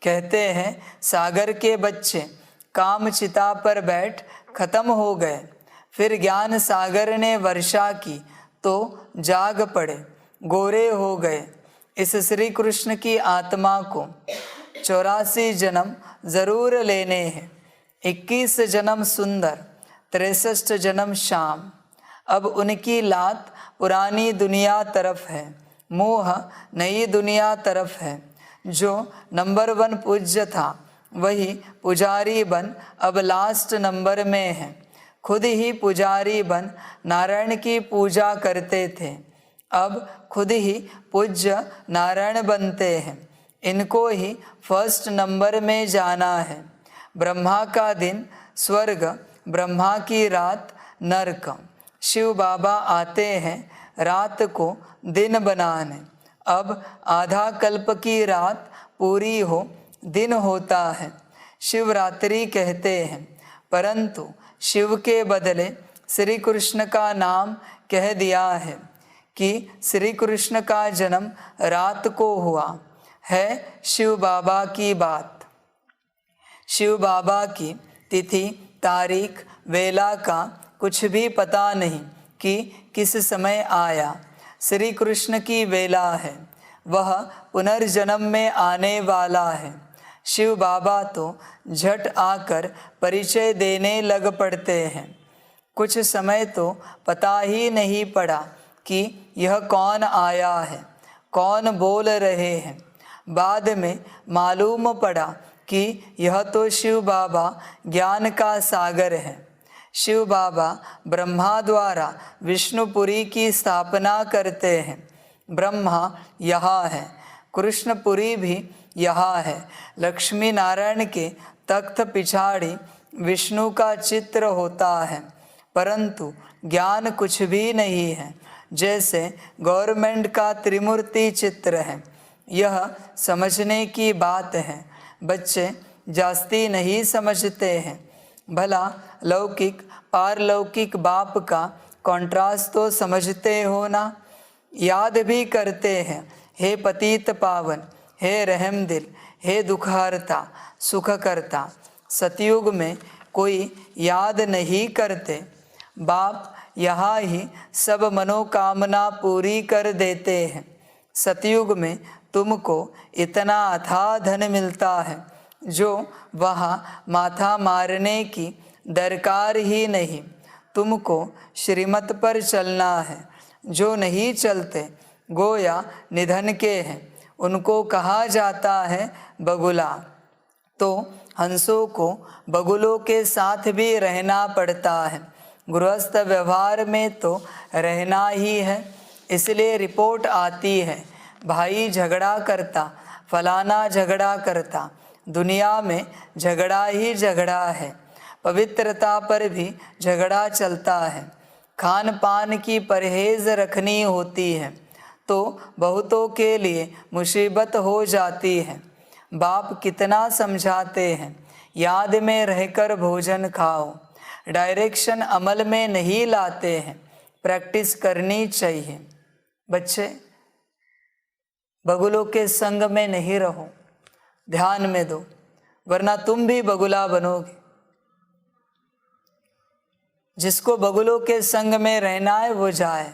कहते हैं सागर के बच्चे काम चिता पर बैठ खत्म हो गए। फिर ज्ञान सागर ने वर्षा की तो जाग पड़े, गोरे हो गए। इस श्री कृष्ण की आत्मा को 84 जन्म जरूर लेने हैं। 21 जन्म सुंदर, 63 जन्म शाम। अब उनकी लात पुरानी दुनिया तरफ है, मोह नई दुनिया तरफ है। जो नंबर 1 पूज्य था वही पुजारी बन अब लास्ट नंबर में है। खुद ही पुजारी बन नारायण की पूजा करते थे, अब खुद ही पूज्य नारायण बनते हैं। इनको ही फर्स्ट नंबर में जाना है। ब्रह्मा का दिन स्वर्ग, ब्रह्मा की रात नरक। शिव बाबा आते हैं रात को दिन बनाने। अब आधा कल्प की रात पूरी हो दिन होता है। शिवरात्रि कहते हैं, परंतु शिव के बदले श्री कृष्ण का नाम कह दिया है कि श्री कृष्ण का जन्म रात को हुआ है। शिव बाबा की बात, शिव बाबा की तिथि तारीख वेला का कुछ भी पता नहीं कि किस समय आया। श्री कृष्ण की वेला है, वह पुनर्जन्म में आने वाला है। शिव बाबा तो झट आकर परिचय देने लग पड़ते हैं। कुछ समय तो पता ही नहीं पड़ा कि यह कौन आया है, कौन बोल रहे हैं। बाद में मालूम पड़ा कि यह तो शिव बाबा ज्ञान का सागर है। शिव बाबा ब्रह्मा द्वारा विष्णुपुरी की स्थापना करते हैं। ब्रह्मा यहाँ है, कृष्णपुरी भी यहाँ है। लक्ष्मी नारायण के तख्त पिछाड़ी विष्णु का चित्र होता है, परंतु ज्ञान कुछ भी नहीं है, जैसे गवर्नमेंट का त्रिमूर्ति चित्र है। यह समझने की बात है, बच्चे जास्ती नहीं समझते हैं। भला लौकिक पारलौकिक बाप का कॉन्ट्रास्ट तो समझते हो ना, याद भी करते हैं। हे पतित पावन, हे रहम दिल, हे दुखहर्ता सुख करता। सतयुग में कोई याद नहीं करते। बाप यहाँ ही सब मनोकामना पूरी कर देते हैं। सतयुग में तुमको इतना अथाह धन मिलता है जो वहाँ माथा मारने की दरकार ही नहीं। तुमको श्रीमत पर चलना है। जो नहीं चलते गोया निधन के हैं, उनको कहा जाता है बगुला। तो हंसों को बगुलों के साथ भी रहना पड़ता है। गृहस्थ व्यवहार में तो रहना ही है। इसलिए रिपोर्ट आती है, भाई झगड़ा करता, फलाना झगड़ा करता। दुनिया में झगड़ा ही झगड़ा है। पवित्रता पर भी झगड़ा चलता है। खान पान की परहेज रखनी होती है तो बहुतों के लिए मुसीबत हो जाती है। बाप कितना समझाते हैं, याद में रहकर भोजन खाओ। डायरेक्शन अमल में नहीं लाते हैं, प्रैक्टिस करनी चाहिए। बच्चे बगुलों के संग में नहीं रहो, ध्यान में दो, वरना तुम भी बगुला बनोगे। जिसको बगुलों के संग में रहना है वो जाए,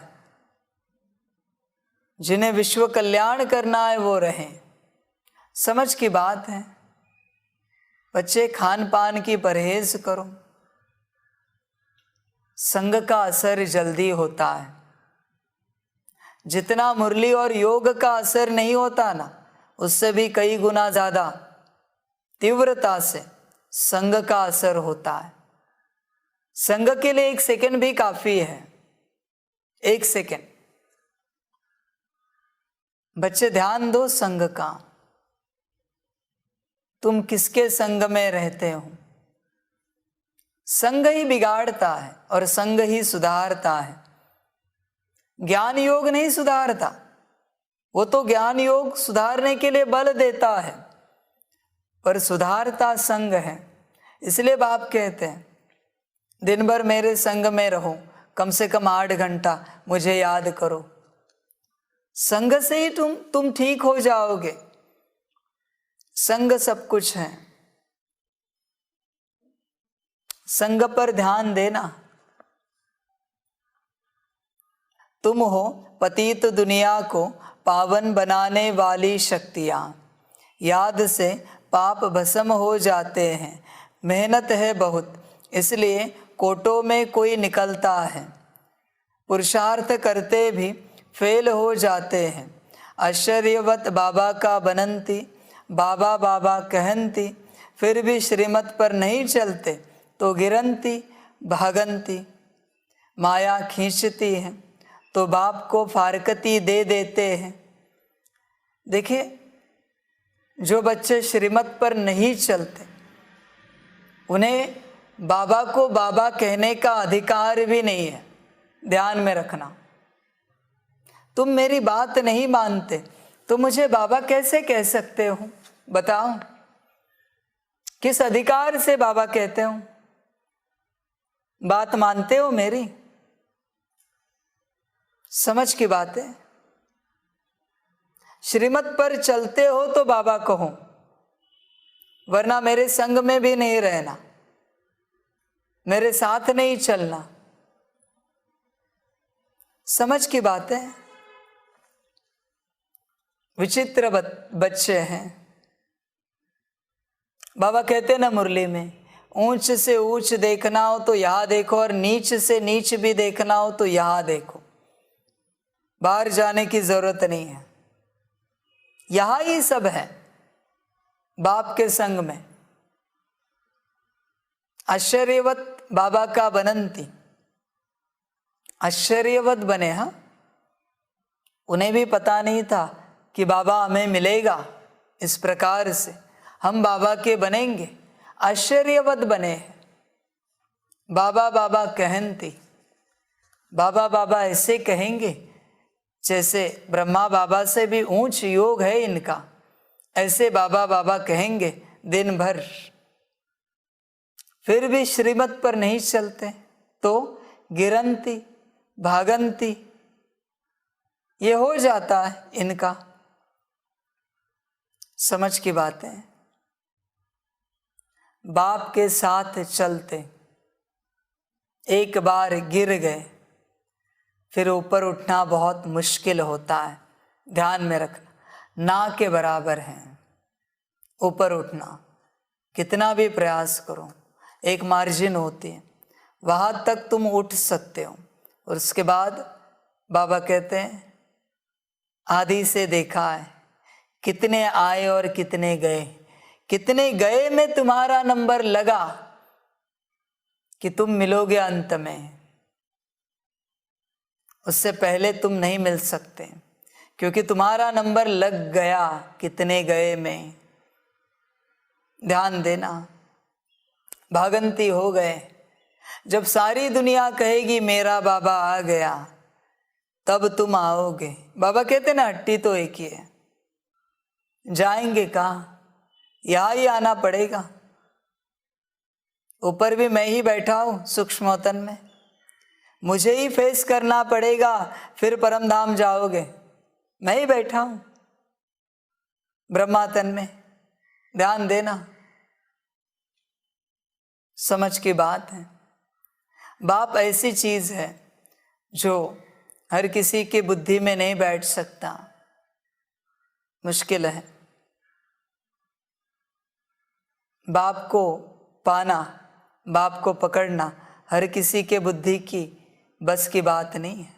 जिन्हें विश्व कल्याण करना है वो रहें। समझ की बात है बच्चे, खान पान की परहेज करो। संग का असर जल्दी होता है। जितना मुरली और योग का असर नहीं होता ना, उससे भी कई गुना ज्यादा तीव्रता से संग का असर होता है। संग के लिए 1 सेकंड भी काफी है। 1 सेकंड। बच्चे ध्यान दो संग का। तुम किसके संग में रहते हो? संग ही बिगाड़ता है और संग ही सुधारता है। ज्ञान योग नहीं सुधारता, वो तो ज्ञान योग सुधारने के लिए बल देता है, पर सुधारता संग है। इसलिए बाप कहते हैं दिन भर मेरे संग में रहो, कम से कम 8 घंटा मुझे याद करो। संग से ही तुम ठीक हो जाओगे। संग सब कुछ है। संग पर ध्यान देना। तुम हो पतित दुनिया को पावन बनाने वाली शक्तियां। याद से पाप भस्म हो जाते हैं। मेहनत है बहुत, इसलिए कोटों में कोई निकलता है। पुरुषार्थ करते भी फेल हो जाते हैं। आश्चर्यवत बाबा का बनंती, बाबा बाबा कहंती, फिर भी श्रीमत पर नहीं चलते तो गिरंती भागंती। माया खींचती है तो बाप को फारकती दे देते हैं। देखिए, जो बच्चे श्रीमत पर नहीं चलते उन्हें बाबा को बाबा कहने का अधिकार भी नहीं है। ध्यान में रखना। तुम मेरी बात नहीं मानते तो मुझे बाबा कैसे कह सकते हो? बताओ, किस अधिकार से बाबा कहते हो? बात मानते हो मेरी? समझ की बात है। श्रीमत पर चलते हो तो बाबा कहो, वरना मेरे संग में भी नहीं रहना। मेरे साथ नहीं चलना। समझ की बात है। विचित्र बच्चे हैं। बाबा कहते ना मुरली में, ऊंच से ऊंच देखना हो तो यहाँ देखो, और नीच से नीच भी देखना हो तो यहाँ देखो। बाहर जाने की जरूरत नहीं है, यहाँ ही सब है, बाप के संग में। आश्चर्यवत बाबा का बनंती, आश्चर्यवत बने। हाँ, उन्हें भी पता नहीं था कि बाबा हमें मिलेगा, इस प्रकार से हम बाबा के बनेंगे। आश्चर्यवत बने। बाबा बाबा कहंती, बाबा बाबा ऐसे कहेंगे जैसे ब्रह्मा बाबा से भी ऊंच योग है इनका, ऐसे बाबा बाबा कहेंगे दिन भर। फिर भी श्रीमत पर नहीं चलते तो गिरंती भागंती, ये हो जाता है इनका। समझ की बात है। बाप के साथ चलते एक बार गिर गए, फिर ऊपर उठना बहुत मुश्किल होता है। ध्यान में रखना, ना के बराबर है ऊपर उठना। कितना भी प्रयास करो, एक मार्जिन होती है, वहाँ तक तुम उठ सकते हो। और उसके बाद बाबा कहते हैं, आदि से देखा है कितने आए और कितने गए। कितने गए में तुम्हारा नंबर लगा कि तुम मिलोगे अंत में, उससे पहले तुम नहीं मिल सकते, क्योंकि तुम्हारा नंबर लग गया कितने गए में। ध्यान देना, भागंती हो गए। जब सारी दुनिया कहेगी मेरा बाबा आ गया, तब तुम आओगे। बाबा कहते ना, हट्टी तो एक ही है, जाएंगे कहाँ, यहाँ ही आना पड़ेगा। ऊपर भी मैं ही बैठा हूँ सूक्ष्मतन में, मुझे ही फेस करना पड़ेगा। फिर परम धाम जाओगे, मैं ही बैठा हूँ ब्रह्मातन में। ध्यान देना, समझ की बात है। बाप ऐसी चीज है जो हर किसी की बुद्धि में नहीं बैठ सकता, मुश्किल है। बाप को पाना, बाप को पकड़ना हर किसी के बुद्धि की बस की बात नहीं है।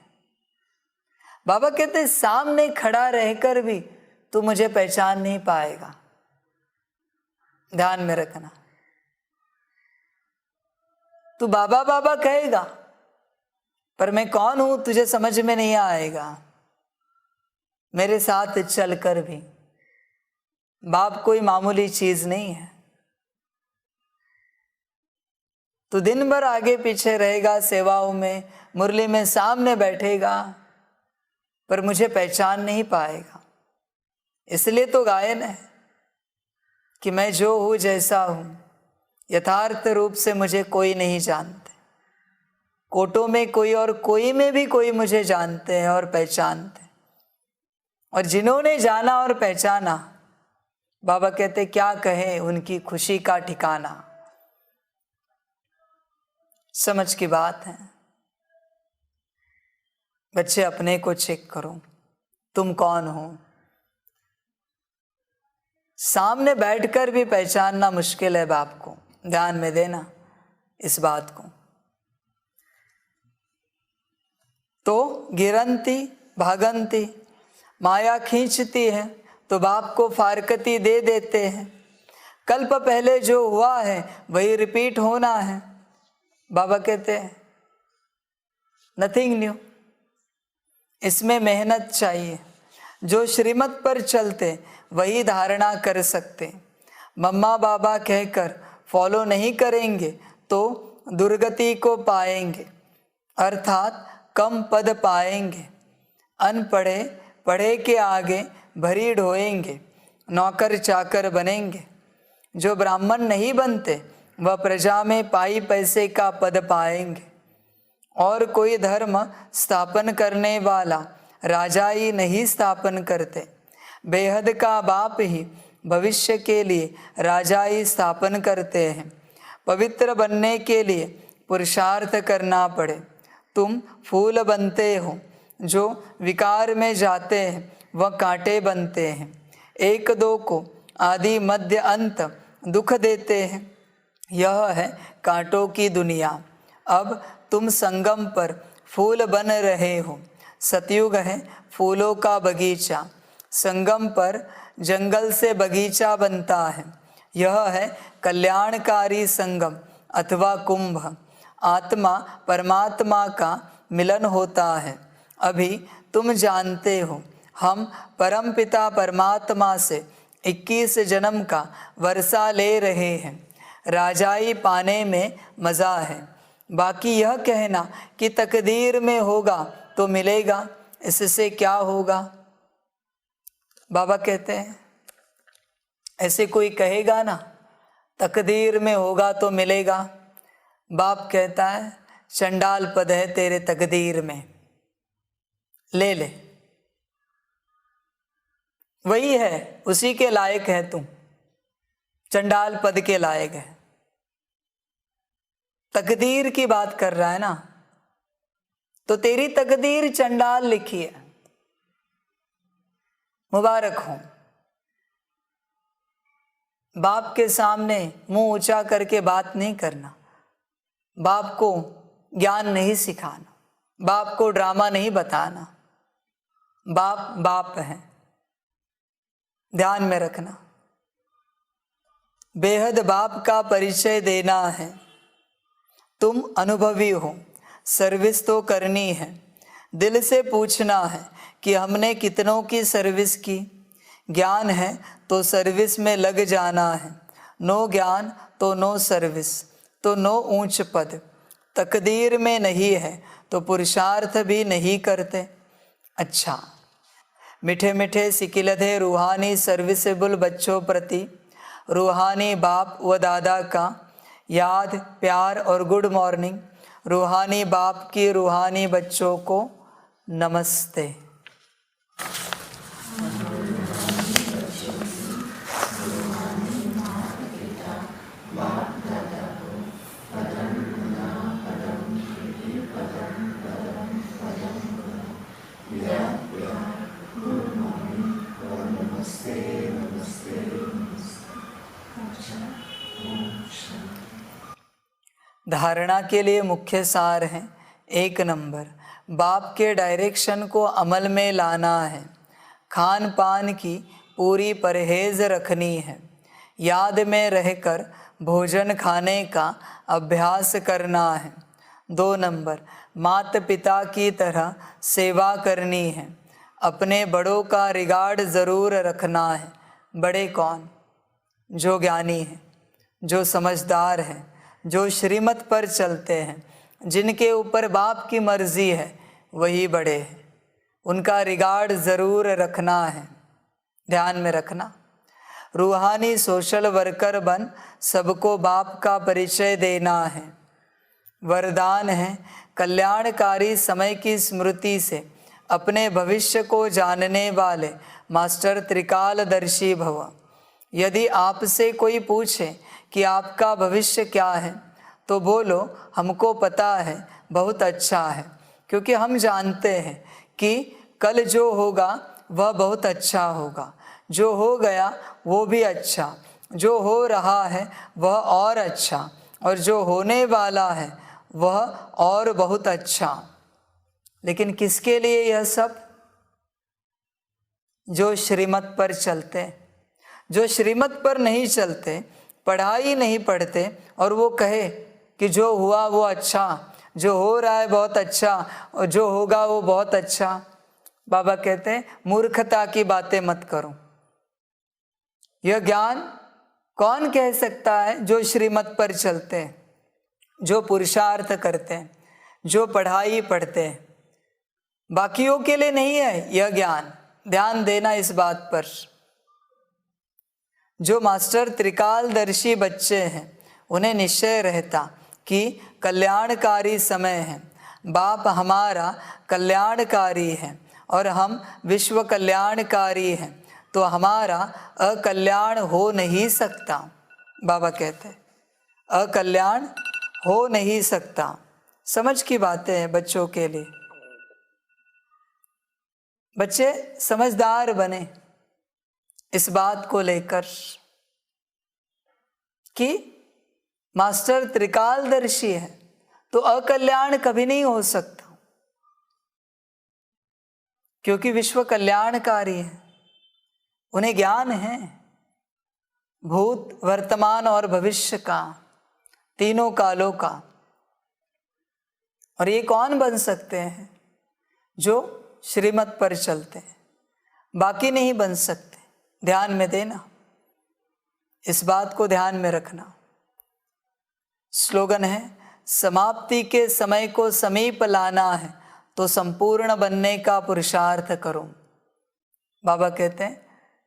बाबा कहते सामने खड़ा रहकर भी तू मुझे पहचान नहीं पाएगा। ध्यान में रखना, तू बाबा बाबा कहेगा पर मैं कौन हूं तुझे समझ में नहीं आएगा। मेरे साथ चलकर भी बाप कोई मामूली चीज नहीं है। तू दिन भर आगे पीछे रहेगा, सेवाओं में, मुरली में सामने बैठेगा, पर मुझे पहचान नहीं पाएगा। इसलिए तो गायन है कि मैं जो हूं जैसा हूं, यथार्थ रूप से मुझे कोई नहीं जानते। कोटों में कोई और कोई में भी कोई मुझे जानते हैं और पहचानते हैं। और जिन्होंने जाना और पहचाना, बाबा कहते क्या कहे उनकी खुशी का ठिकाना। समझ की बात है। बच्चे अपने को चेक करो, तुम कौन हो। सामने बैठकर भी पहचानना मुश्किल है बाप को। ध्यान में देना इस बात को। तो गिरंती भागंती, माया खींचती है तो बाप को फारकती दे देते हैं। कल्प पहले जो हुआ है वही रिपीट होना है। बाबा कहते हैं नथिंग न्यू, इसमें मेहनत चाहिए। जो श्रीमत पर चलते वही धारणा कर सकते। मम्मा बाबा कहकर फॉलो नहीं करेंगे तो दुर्गति को पाएंगे, अर्थात कम पद पाएंगे। अनपढ़े पढ़े के आगे भरी ढोएंगे, नौकर चाकर बनेंगे। जो ब्राह्मण नहीं बनते वह प्रजा में पाई पैसे का पद पाएंगे। और कोई धर्म स्थापन करने वाला राजा ही नहीं स्थापन करते, बेहद का बाप ही भविष्य के लिए राजा ही स्थापन करते हैं। पवित्र बनने के लिए पुरुषार्थ करना पड़े। तुम फूल बनते हो, जो विकार में जाते हैं वह कांटे बनते हैं, एक दो को आदि मध्य अंत दुख देते हैं। यह है कांटों की दुनिया। अब तुम संगम पर फूल बन रहे हो। सतयुग है फूलों का बगीचा, संगम पर जंगल से बगीचा बनता है। यह है कल्याणकारी संगम अथवा कुंभ। आत्मा परमात्मा का मिलन होता है। अभी तुम जानते हो हम परमपिता परमात्मा से 21 जन्म का वर्षा ले रहे हैं। राजाई पाने में मज़ा है। बाकी यह कहना कि तकदीर में होगा तो मिलेगा, इससे क्या होगा? बाबा कहते हैं ऐसे कोई कहेगा ना तकदीर में होगा तो मिलेगा। बाप कहता है चंडाल पद है तेरे तकदीर में, ले ले, वही है, उसी के लायक है तू, चंडाल पद के लायक है। तकदीर की बात कर रहा है ना, तो तेरी तकदीर चंडाल लिखी है, मुबारक हो। बाप के सामने मुंह ऊंचा करके बात नहीं करना, बाप को ज्ञान नहीं सिखाना, बाप को ड्रामा नहीं बताना। बाप बाप है, ध्यान में रखना। बेहद बाप का परिचय देना है। तुम अनुभवी हो, सर्विस तो करनी है। दिल से पूछना है कि हमने कितनों की सर्विस की। ज्ञान है तो सर्विस में लग जाना है, नो ज्ञान तो नो सर्विस, तो नो ऊंच पद। तकदीर में नहीं है तो पुरुषार्थ भी नहीं करते। अच्छा, मीठे मीठे सिकिलधे रूहानी सर्विसेबल बच्चों प्रति रूहानी बाप व दादा का याद, प्यार और गुड मॉर्निंग। रूहानी बाप की रूहानी बच्चों को नमस्ते। धारणा के लिए मुख्य सार है। 1 नंबर, बाप के डायरेक्शन को अमल में लाना है। खान पान की पूरी परहेज रखनी है। याद में रहकर भोजन खाने का अभ्यास करना है। 2 नंबर, माता पिता की तरह सेवा करनी है। अपने बड़ों का रिगार्ड ज़रूर रखना है। बड़े कौन? जो ज्ञानी है, जो समझदार है, जो श्रीमत पर चलते हैं, जिनके ऊपर बाप की मर्जी है, वही बड़े हैं। उनका रिगार्ड ज़रूर रखना है, ध्यान में रखना। रूहानी सोशल वर्कर बन सबको बाप का परिचय देना है। वरदान है कल्याणकारी समय की स्मृति से अपने भविष्य को जानने वाले मास्टर त्रिकालदर्शी भव। यदि आपसे कोई पूछे कि आपका भविष्य क्या है, तो बोलो हमको पता है, बहुत अच्छा है, क्योंकि हम जानते हैं कि कल जो होगा वह बहुत अच्छा होगा, जो हो गया वो भी अच्छा, जो हो रहा है वह और अच्छा, और जो होने वाला है वह और बहुत अच्छा। लेकिन किसके लिए यह सब? जो श्रीमत पर चलते। जो श्रीमत पर नहीं चलते, पढ़ाई नहीं पढ़ते, और वो कहे कि जो हुआ वो अच्छा, जो हो रहा है बहुत अच्छा, और जो होगा वो बहुत अच्छा। बाबा कहते हैं मूर्खता की बातें मत करो। यह ज्ञान कौन कह सकता है? जो श्रीमत पर चलते हैं, जो पुरुषार्थ करते हैं, जो पढ़ाई पढ़ते हैं। बाकियों के लिए नहीं है यह ज्ञान, ध्यान देना इस बात पर। जो मास्टर त्रिकालदर्शी बच्चे हैं उन्हें निश्चय रहता कि कल्याणकारी समय है, बाप हमारा कल्याणकारी है और हम विश्व कल्याणकारी हैं, तो हमारा अकल्याण हो नहीं सकता। बाबा कहते हैं अकल्याण हो नहीं सकता। समझ की बातें हैं बच्चों के लिए। बच्चे समझदार बने इस बात को लेकर कि मास्टर त्रिकालदर्शी है तो अकल्याण कभी नहीं हो सकता, क्योंकि विश्व कल्याणकारी है। उन्हें ज्ञान है भूत, वर्तमान और भविष्य का, तीनों कालों का। और ये कौन बन सकते हैं? जो श्रीमत पर चलते हैं, बाकी नहीं बन सकते। ध्यान में देना, इस बात को ध्यान में रखना। स्लोगन है, समाप्ति के समय को समीप लाना है तो संपूर्ण बनने का पुरुषार्थ करो। बाबा कहते हैं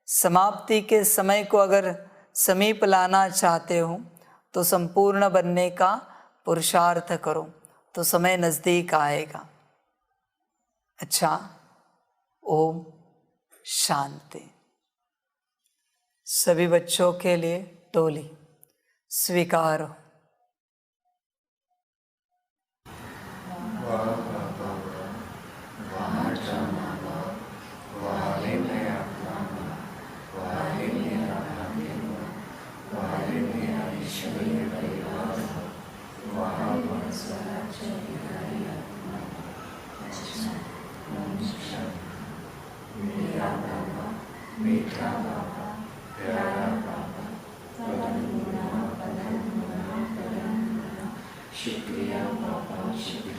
समाप्ति के समय को अगर समीप लाना चाहते हो तो संपूर्ण बनने का पुरुषार्थ करो, तो समय नज़दीक आएगा। अच्छा, ओम शांति। सभी बच्चों के लिए टोली स्वीकार हो। मीठा बाबा, प्यारा बाबा, शुक्रिया बाबा, शुक्रिया।